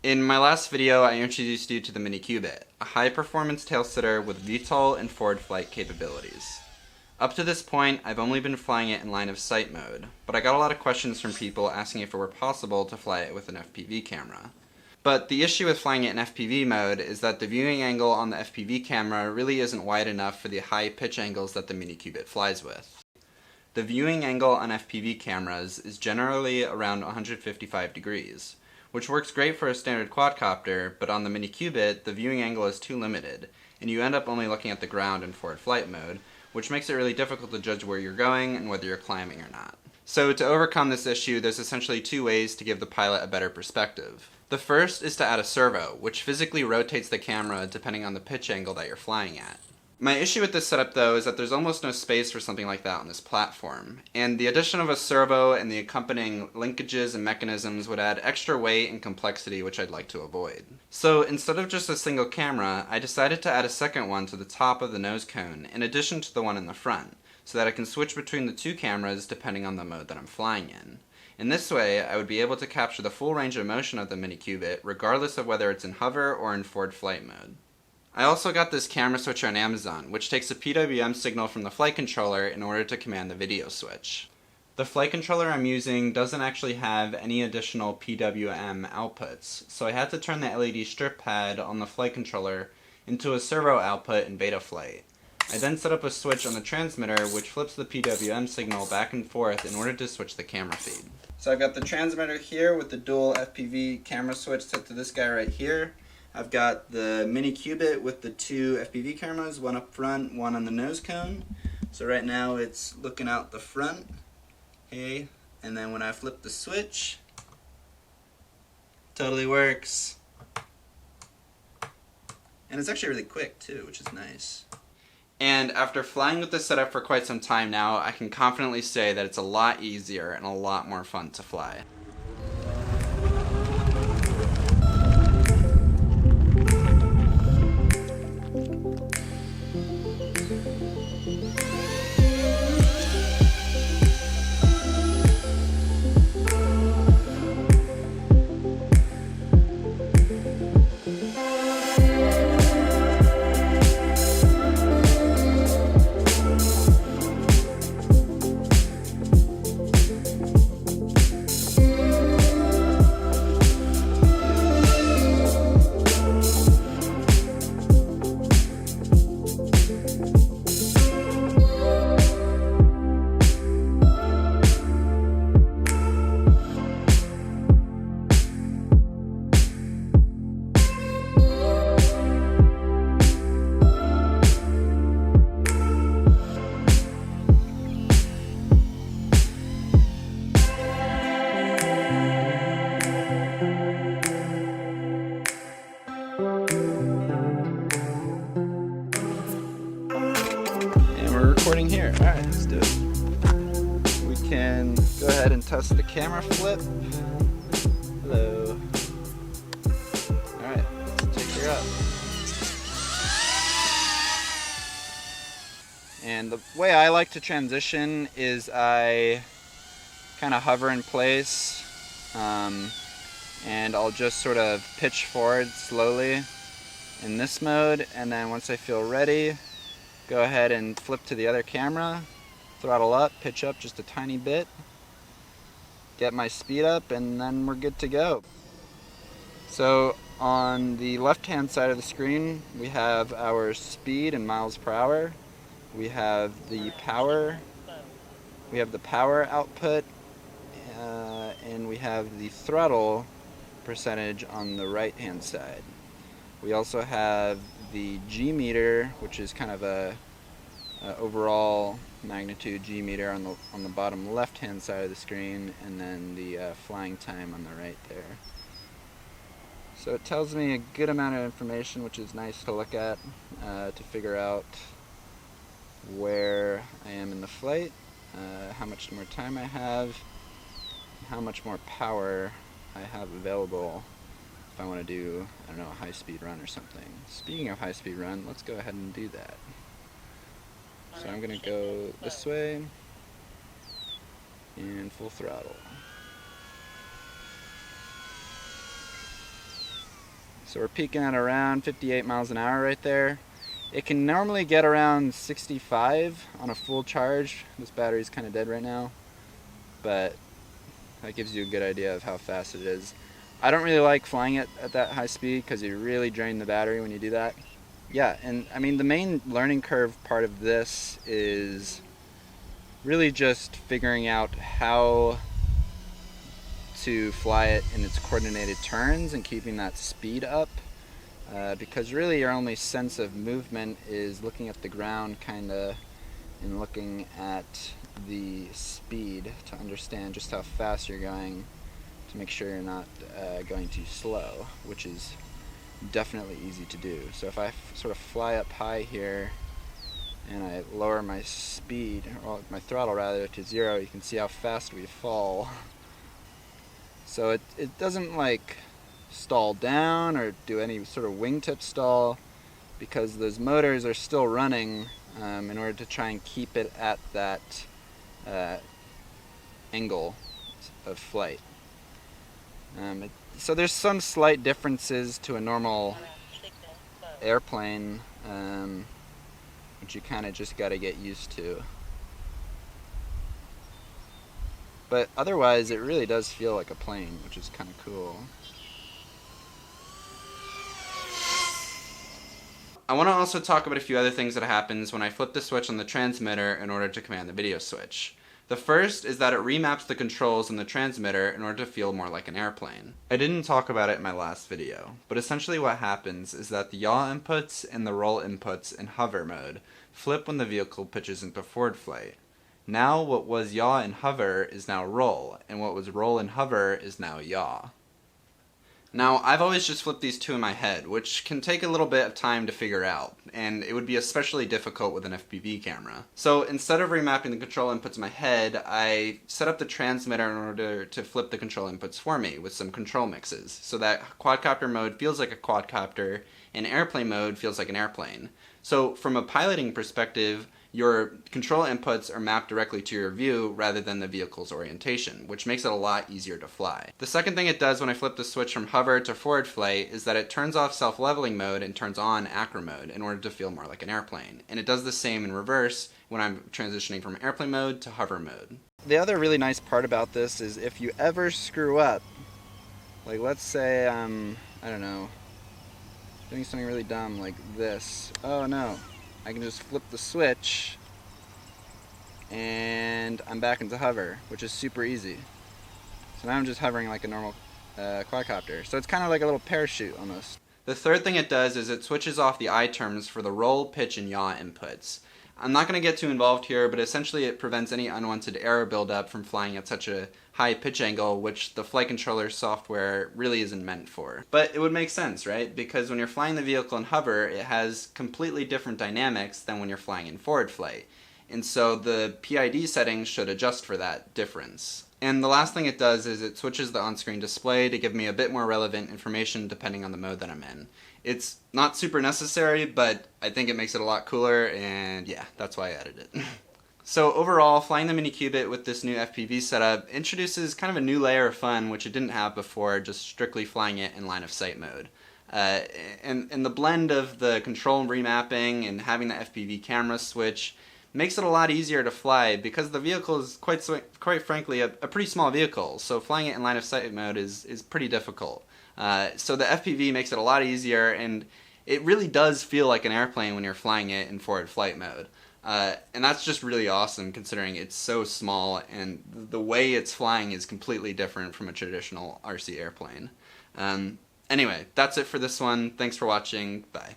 In my last video, I introduced you to the Mini QBiT, a high-performance tail sitter with VTOL and forward flight capabilities. Up to this point, I've only been flying it in line of sight mode, but I got a lot of questions from people asking if it were possible to fly it with an FPV camera. But the issue with flying it in FPV mode is that the viewing angle on the FPV camera really isn't wide enough for the high pitch angles that the Mini QBiT flies with. The viewing angle on FPV cameras is generally around 155 degrees, which works great for a standard quadcopter, but on the Mini QBiT, the viewing angle is too limited, and you end up only looking at the ground in forward flight mode, which makes it really difficult to judge where you're going and whether you're climbing or not. So to overcome this issue, there's essentially two ways to give the pilot a better perspective. The first is to add a servo, which physically rotates the camera depending on the pitch angle that you're flying at. My issue with this setup though is that there's almost no space for something like that on this platform, and the addition of a servo and the accompanying linkages and mechanisms would add extra weight and complexity which I'd like to avoid. So instead of just a single camera, I decided to add a second one to the top of the nose cone in addition to the one in the front, so that I can switch between the two cameras depending on the mode that I'm flying in. In this way, I would be able to capture the full range of motion of the Mini QBiT regardless of whether it's in hover or in forward flight mode. I also got this camera switcher on Amazon, which takes a PWM signal from the flight controller in order to command the video switch. The flight controller I'm using doesn't actually have any additional PWM outputs, so I had to turn the LED strip pad on the flight controller into a servo output in Betaflight. I then set up a switch on the transmitter which flips the PWM signal back and forth in order to switch the camera feed. So I've got the transmitter here with the dual FPV camera switch set to this guy right here. I've got the Mini QBiT with the two FPV cameras, one up front, one on the nose cone. So right now it's looking out the front, okay, and then when I flip the switch, totally works. And it's actually really quick too, which is nice. And after flying with this setup for quite some time now, I can confidently say that it's a lot easier and a lot more fun to fly. Recording here. Alright, let's do it. We can go ahead and test the camera flip. Hello. Alright, let's take her up. And the way I like to transition is I kind of hover in place and I'll just sort of pitch forward slowly in this mode, and then once I feel ready, go ahead and flip to the other camera, throttle up, pitch up just a tiny bit, get my speed up, and then we're good to go. So on the left-hand side of the screen, we have our speed in miles per hour. We have the power. We have the power output, and we have the throttle percentage on the right-hand side. We also have the G meter, which is kind of a overall magnitude G meter on the bottom left-hand side of the screen, and then the flying time on the right there. So it tells me a good amount of information, which is nice to look at to figure out where I am in the flight, how much more time I have, how much more power I have available if I want to do, I don't know, a high-speed run or something. Speaking of high-speed run, let's go ahead and do that. So I'm going to go this way and full throttle. So we're peaking at around 58 miles an hour right there. It can normally get around 65 on a full charge. This battery's kind of dead right now, but that gives you a good idea of how fast it is. I don't really like flying it at that high speed because you really drain the battery when you do that. Yeah, and I mean the main learning curve part of this is really just figuring out how to fly it in its coordinated turns and keeping that speed up. Because really your only sense of movement is looking at the ground kinda and looking at the speed to understand just how fast you're going to make sure you're not going too slow, which is definitely easy to do. So if I sort of fly up high here and I lower my speed, or my throttle rather, to 0, you can see how fast we fall. So it doesn't like stall down or do any sort of wingtip stall because those motors are still running in order to try and keep it at that angle of flight. So there's some slight differences to a normal airplane, which you kind of just got to get used to. But otherwise it really does feel like a plane, which is kind of cool. I want to also talk about a few other things that happens when I flip the switch on the transmitter in order to command the video switch. The first is that it remaps the controls in the transmitter in order to feel more like an airplane. I didn't talk about it in my last video, but essentially what happens is that the yaw inputs and the roll inputs in hover mode flip when the vehicle pitches into forward flight. Now what was yaw and hover is now roll, and what was roll and hover is now yaw. Now, I've always just flipped these two in my head, which can take a little bit of time to figure out, and it would be especially difficult with an FPV camera. So instead of remapping the control inputs in my head, I set up the transmitter in order to flip the control inputs for me with some control mixes, so that quadcopter mode feels like a quadcopter, and airplane mode feels like an airplane. So from a piloting perspective, your control inputs are mapped directly to your view rather than the vehicle's orientation, which makes it a lot easier to fly. The second thing it does when I flip the switch from hover to forward flight is that it turns off self-leveling mode and turns on acro mode in order to feel more like an airplane. And it does the same in reverse when I'm transitioning from airplane mode to hover mode. The other really nice part about this is if you ever screw up, like let's say I don't know, doing something really dumb like this. Oh no. I can just flip the switch and I'm back into hover, which is super easy. So now I'm just hovering like a normal quadcopter. So it's kind of like a little parachute almost. The third thing it does is it switches off the I terms for the roll, pitch, and yaw inputs. I'm not going to get too involved here, but essentially it prevents any unwanted error buildup from flying at such a high pitch angle, which the flight controller software really isn't meant for. But it would make sense, right? Because when you're flying the vehicle in hover, it has completely different dynamics than when you're flying in forward flight. And so the PID settings should adjust for that difference. And the last thing it does is it switches the on-screen display to give me a bit more relevant information depending on the mode that I'm in. It's not super necessary, but I think it makes it a lot cooler, and yeah, that's why I added it. So overall, flying the Mini QBiT with this new FPV setup introduces kind of a new layer of fun which it didn't have before, just strictly flying it in line of sight mode. And the blend of the control remapping and having the FPV camera switch makes it a lot easier to fly because the vehicle is quite frankly a pretty small vehicle, so flying it in line of sight mode is pretty difficult. So the FPV makes it a lot easier, and it really does feel like an airplane when you're flying it in forward flight mode. And that's just really awesome considering it's so small and the way it's flying is completely different from a traditional RC airplane. Anyway, that's it for this one. Thanks for watching. Bye.